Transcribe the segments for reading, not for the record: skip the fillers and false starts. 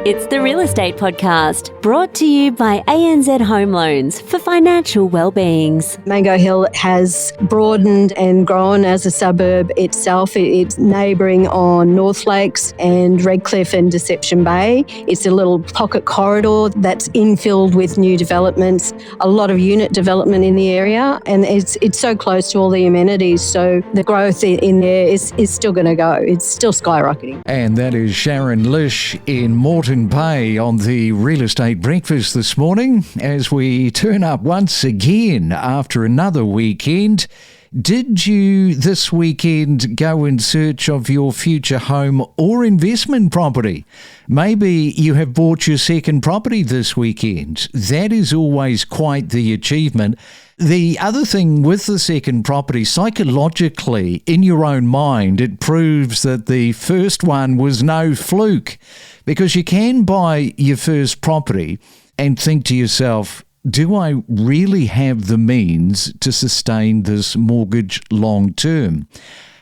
It's the Real Estate Podcast, brought to you by ANZ Home Loans for financial well-beings. Mango Hill has broadened and grown as a suburb itself. It's neighbouring on North Lakes and Redcliffe and Deception Bay. It's a little pocket corridor that's infilled with new developments, a lot of unit development in the area, and it's so close to all the amenities. So the growth in there is still going to go. It's still skyrocketing. And that is Sharon Lisch in Moreton Bay on the Real Estate Breakfast this morning as we turn up once again after another weekend. Did you this weekend go in search of your future home or investment property? Maybe you have bought your second property this weekend. That is always quite the achievement. The other thing with the second property, psychologically, in your own mind, it proves that the first one was no fluke, because you can buy your first property and think to yourself, do I really have the means to sustain this mortgage long term?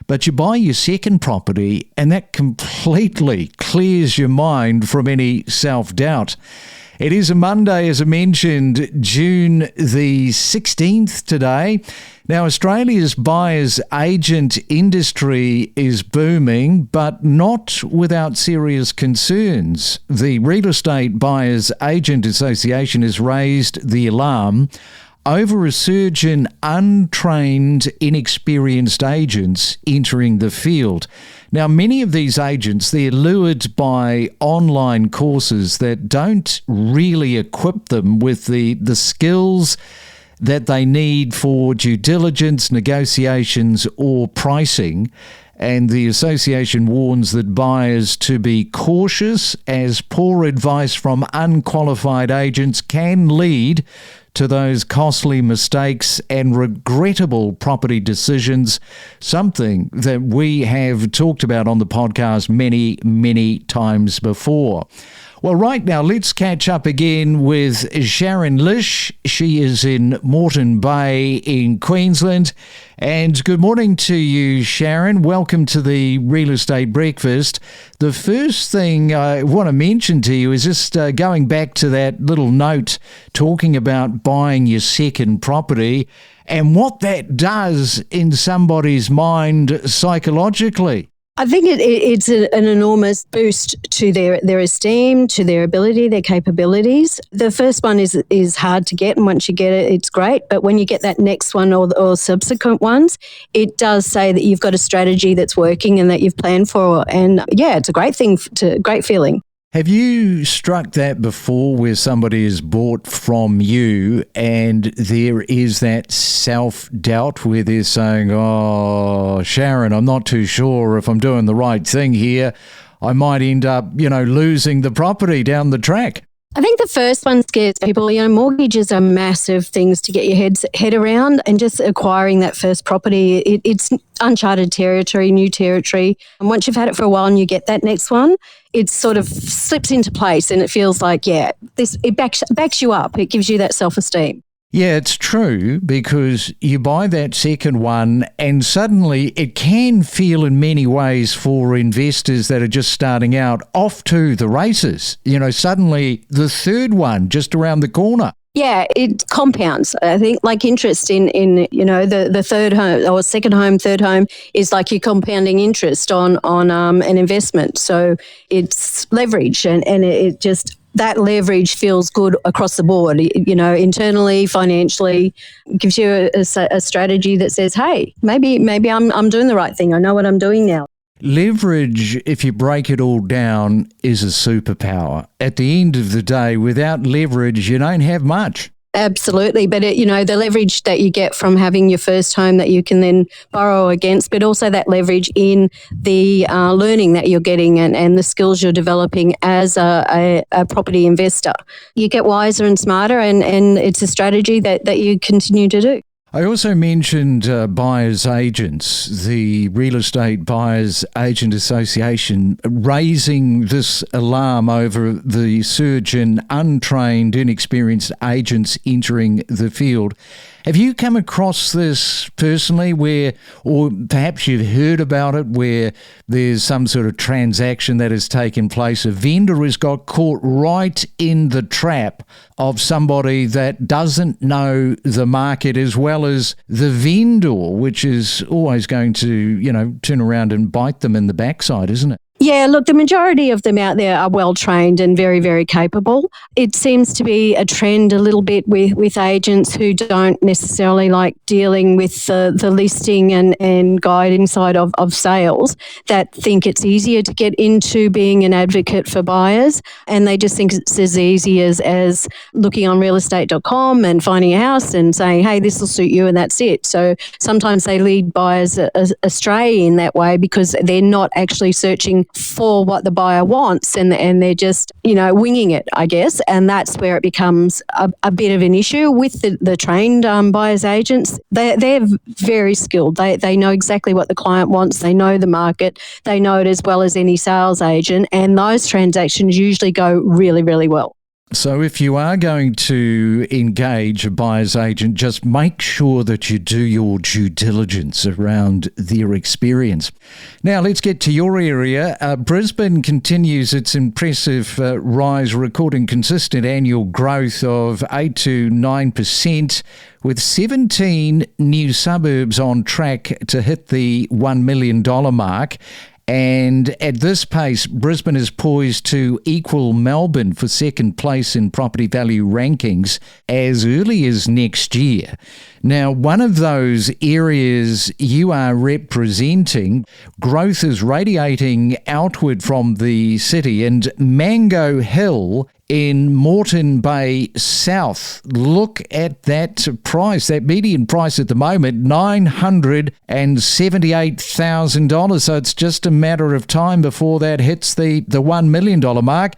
But you buy your second property and that completely clears your mind from any self-doubt. It is a Monday, as I mentioned, June the 16th today. Now, Australia's buyer's agent industry is booming, but not without serious concerns. The Real Estate Buyers Agent Association has raised the alarm over a surge in untrained, inexperienced agents entering the field. Now, many of these agents, they're lured by online courses that don't really equip them with the skills that they need for due diligence, negotiations, or pricing. And the association warns that buyers to be cautious, as poor advice from unqualified agents can lead to those costly mistakes and regrettable property decisions, something that we have talked about on the podcast many, many times before. Well, right now, let's catch up again with Sharon Lisch. She is in Moreton Bay in Queensland. And good morning to you, Sharon. Welcome to the Real Estate Breakfast. The first thing I want to mention to you is just going back to that little note talking about buying your second property and what that does in somebody's mind psychologically. I think it's an enormous boost to their esteem, to their ability, their capabilities. The first one is hard to get, and once you get it, it's great. But when you get that next one or subsequent ones, it does say that you've got a strategy that's working and that you've planned for. And yeah, it's a great thing, great feeling. Have you struck that before where somebody is bought from you and there is that self-doubt where they're saying, oh, Sharon, I'm not too sure if I'm doing the right thing here. I might end up, losing the property down the track. I think the first one scares people. Mortgages are massive things to get your head around, and just acquiring that first property, it's uncharted territory, new territory. And once you've had it for a while and you get that next one, it sort of slips into place and it feels like, it backs you up. It gives you that self-esteem. Yeah, it's true, because you buy that second one and suddenly it can feel in many ways for investors that are just starting out off to the races. Suddenly the third one just around the corner. Yeah, it compounds. I think like interest in the third home or second home, third home is like you're compounding interest on an investment. So it's leverage and it just... that leverage feels good across the board, internally, financially. It gives you a strategy that says, hey, maybe I'm doing the right thing. I know what I'm doing now. Leverage, if you break it all down, is a superpower. At the end of the day, without leverage, you don't have much. Absolutely. But, the leverage that you get from having your first home that you can then borrow against, but also that leverage in the learning that you're getting and the skills you're developing as a property investor. You get wiser and smarter, and it's a strategy that you continue to do. I also mentioned buyers agents, the Real Estate Buyers Agent Association raising this alarm over the surge in untrained, inexperienced agents entering the field. Have you come across this personally where, or perhaps you've heard about it, where there's some sort of transaction that has taken place, a vendor has got caught right in the trap of somebody that doesn't know the market as well as the vendor, which is always going to, turn around and bite them in the backside, isn't it? Yeah, look, the majority of them out there are well trained and very, very capable. It seems to be a trend a little bit with agents who don't necessarily like dealing with the listing and guiding side of sales, that think it's easier to get into being an advocate for buyers, and they just think it's as easy as looking on realestate.com and finding a house and saying, hey, this will suit you, and that's it. So sometimes they lead buyers astray in that way because they're not actually searching for what the buyer wants, and they're just, winging it, I guess. And that's where it becomes a bit of an issue with the trained buyers agents. They're very skilled. They know exactly what the client wants. They know the market. They know it as well as any sales agent. And those transactions usually go really, really well. So if you are going to engage a buyer's agent, just make sure that you do your due diligence around their experience. Now, let's get to your area. Brisbane continues its impressive rise, recording consistent annual growth of 8 to 9%, with 17 new suburbs on track to hit the $1 million mark. And at this pace, Brisbane is poised to equal Melbourne for second place in property value rankings as early as next year. Now, one of those areas you are representing, growth is radiating outward from the city, and Mango Hill in Moreton Bay South. Look at that price, that median price at the moment, $978,000. So it's just a matter of time before that hits the $1 million mark.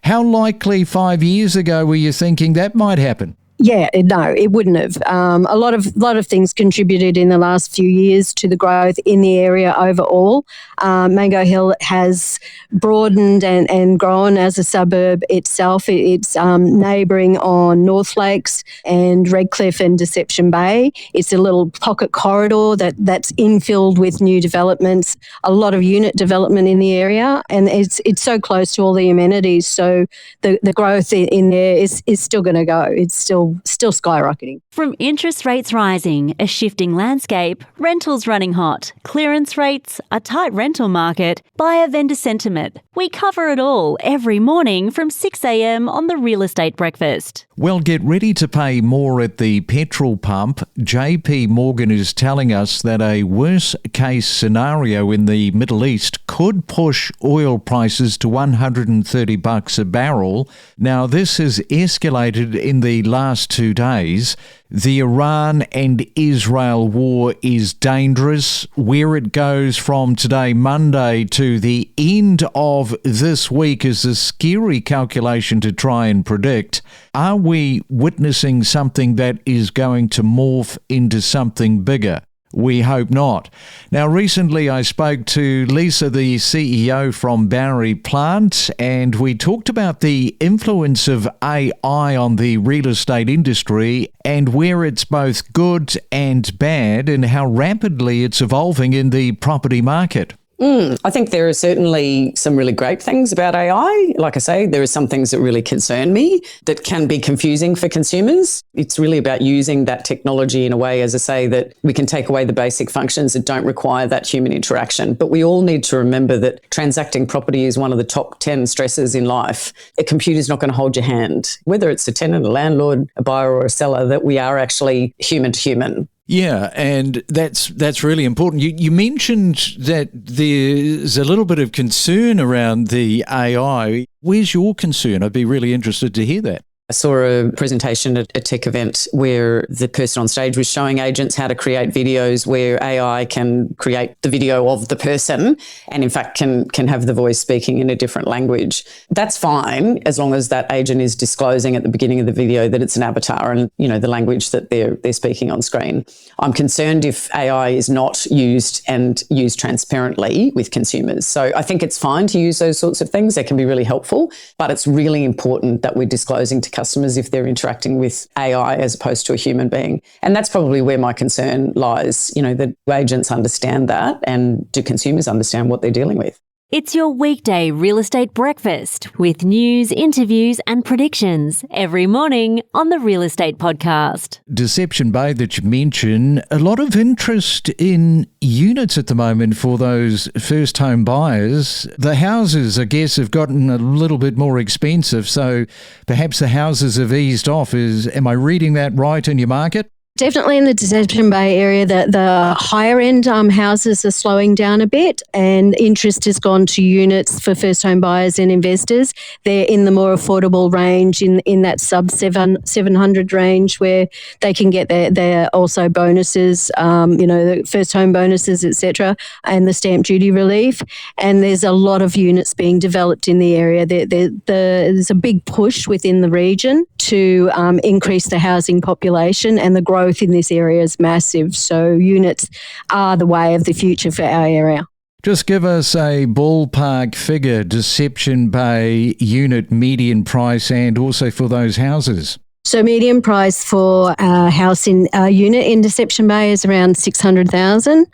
How likely 5 years ago were you thinking that might happen? Yeah, no, it wouldn't have. A lot of things contributed in the last few years to the growth in the area overall. Mango Hill has broadened and grown as a suburb itself. It's neighbouring on North Lakes and Redcliffe and Deception Bay. It's a little pocket corridor that's infilled with new developments, a lot of unit development in the area, and it's so close to all the amenities. So the growth in there is still going to go. It's still skyrocketing. From interest rates rising, a shifting landscape, rentals running hot, clearance rates, a tight rental market, buyer-vendor sentiment. We cover it all every morning from 6 a.m. on the Real Estate Breakfast. Well, get ready to pay more at the petrol pump. JP Morgan is telling us that a worst-case scenario in the Middle East could push oil prices to $130 a barrel. Now, this has escalated in the last 2 days. The Iran and Israel war is dangerous. Where it goes from today, Monday, to the end of this week is a scary calculation to try and predict. Are we witnessing something that is going to morph into something bigger? We hope not. Now, recently I spoke to Lisa, the CEO from Boundary Plant, and we talked about the influence of AI on the real estate industry and where it's both good and bad and how rapidly it's evolving in the property market. I think there are certainly some really great things about AI. Like I say, there are some things that really concern me that can be confusing for consumers. It's really about using that technology in a way, as I say, that we can take away the basic functions that don't require that human interaction. But we all need to remember that transacting property is one of the top 10 stresses in life. A computer's not going to hold your hand, whether it's a tenant, a landlord, a buyer or a seller, that we are actually human to human. Yeah, and that's really important. You mentioned that there's a little bit of concern around the AI. Where's your concern? I'd be really interested to hear that. I saw a presentation at a tech event where the person on stage was showing agents how to create videos where AI can create the video of the person and in fact can have the voice speaking in a different language. That's fine as long as that agent is disclosing at the beginning of the video that it's an avatar and, you know, the language that they're speaking on screen. I'm concerned if AI is not used and used transparently with consumers. So I think it's fine to use those sorts of things. They can be really helpful, but it's really important that we're disclosing to customers if they're interacting with AI as opposed to a human being. And that's probably where my concern lies. The agents understand that, and do consumers understand what they're dealing with? It's your weekday real estate breakfast with news, interviews and predictions every morning on the Real Estate Podcast. Deception Bay that you mentioned, a lot of interest in units at the moment for those first home buyers. The houses, I guess, have gotten a little bit more expensive, so perhaps the houses have eased off. Am I reading that right in your market? Definitely in the Deception Bay area, the higher end houses are slowing down a bit, and interest has gone to units for first home buyers and investors. They're in the more affordable range, in that sub 700 range, where they can get their also bonuses, the first home bonuses, etc., and the stamp duty relief. And there's a lot of units being developed in the area. There's a big push within the region to increase the housing population, and the growth in this area is massive. So units are the way of the future for our area. Just give us a ballpark figure, Deception Bay unit median price, and also for those houses. So median price for a house in a unit in Deception Bay is around 600,000,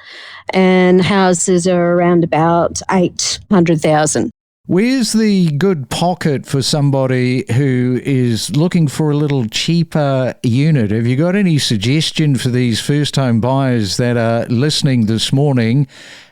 and houses are around about 800,000. Where's the good pocket for somebody who is looking for a little cheaper unit? Have you got any suggestion for these first home buyers that are listening this morning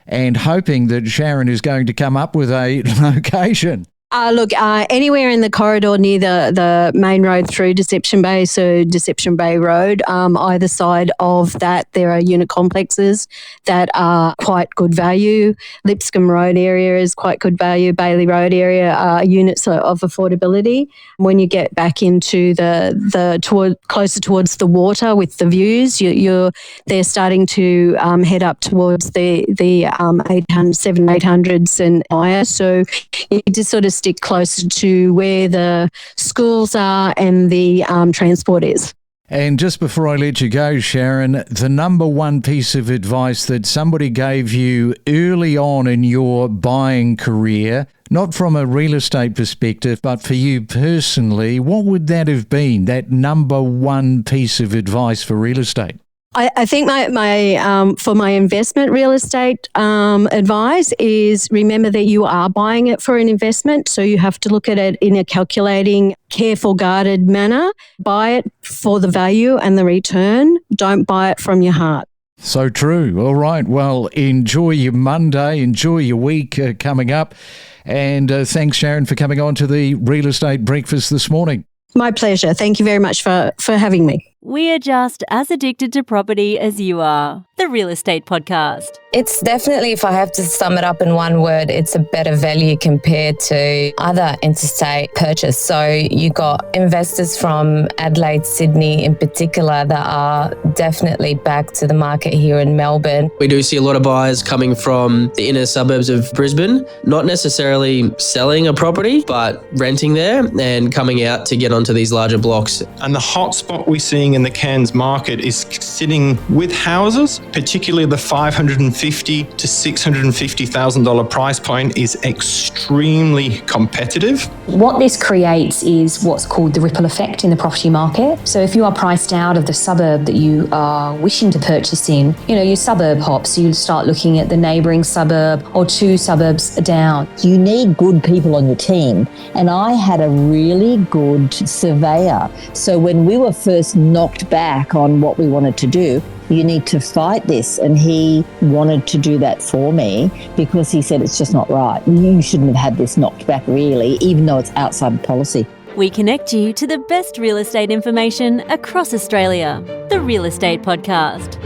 and hoping that Sharon is going to come up with a location? Anywhere in the corridor near the main road through Deception Bay, so Deception Bay Road, either side of that, there are unit complexes that are quite good value. Lipscomb Road area is quite good value. Bailey Road area are units of affordability. When you get back into closer towards the water with the views, they're starting to head up towards the 800s and higher. So you just sort of stick closer to where the schools are and the transport is. And just before I let you go, Sharon, the number one piece of advice that somebody gave you early on in your buying career, not from a real estate perspective, but for you personally, what would that have been, that number one piece of advice for real estate? I think my for my investment real estate advice is remember that you are buying it for an investment, so you have to look at it in a calculating, careful, guarded manner. Buy it for the value and the return. Don't buy it from your heart. So true. All right. Well, enjoy your Monday. Enjoy your week coming up. And thanks, Sharon, for coming on to the Real Estate Breakfast this morning. My pleasure. Thank you very much for having me. We are just as addicted to property as you are. The Real Estate Podcast. It's definitely, if I have to sum it up in one word, it's a better value compared to other interstate purchase. So you got investors from Adelaide, Sydney in particular that are definitely back to the market here in Melbourne. We do see a lot of buyers coming from the inner suburbs of Brisbane, not necessarily selling a property, but renting there and coming out to get onto these larger blocks. And the hot spot we're seeing in the Cairns market is sitting with houses, particularly the $550,000 to $650,000 price point is extremely competitive. What this creates is what's called the ripple effect in the property market. So if you are priced out of the suburb that you are wishing to purchase in, your suburb hops, you start looking at the neighbouring suburb or two suburbs down. You need good people on your team. And I had a really good surveyor. So when we were first knocked back on what we wanted to do, you need to fight this. And he wanted to do that for me because he said it's just not right. You shouldn't have had this knocked back really, even though it's outside of policy. We connect you to the best real estate information across Australia. The Real Estate Podcast.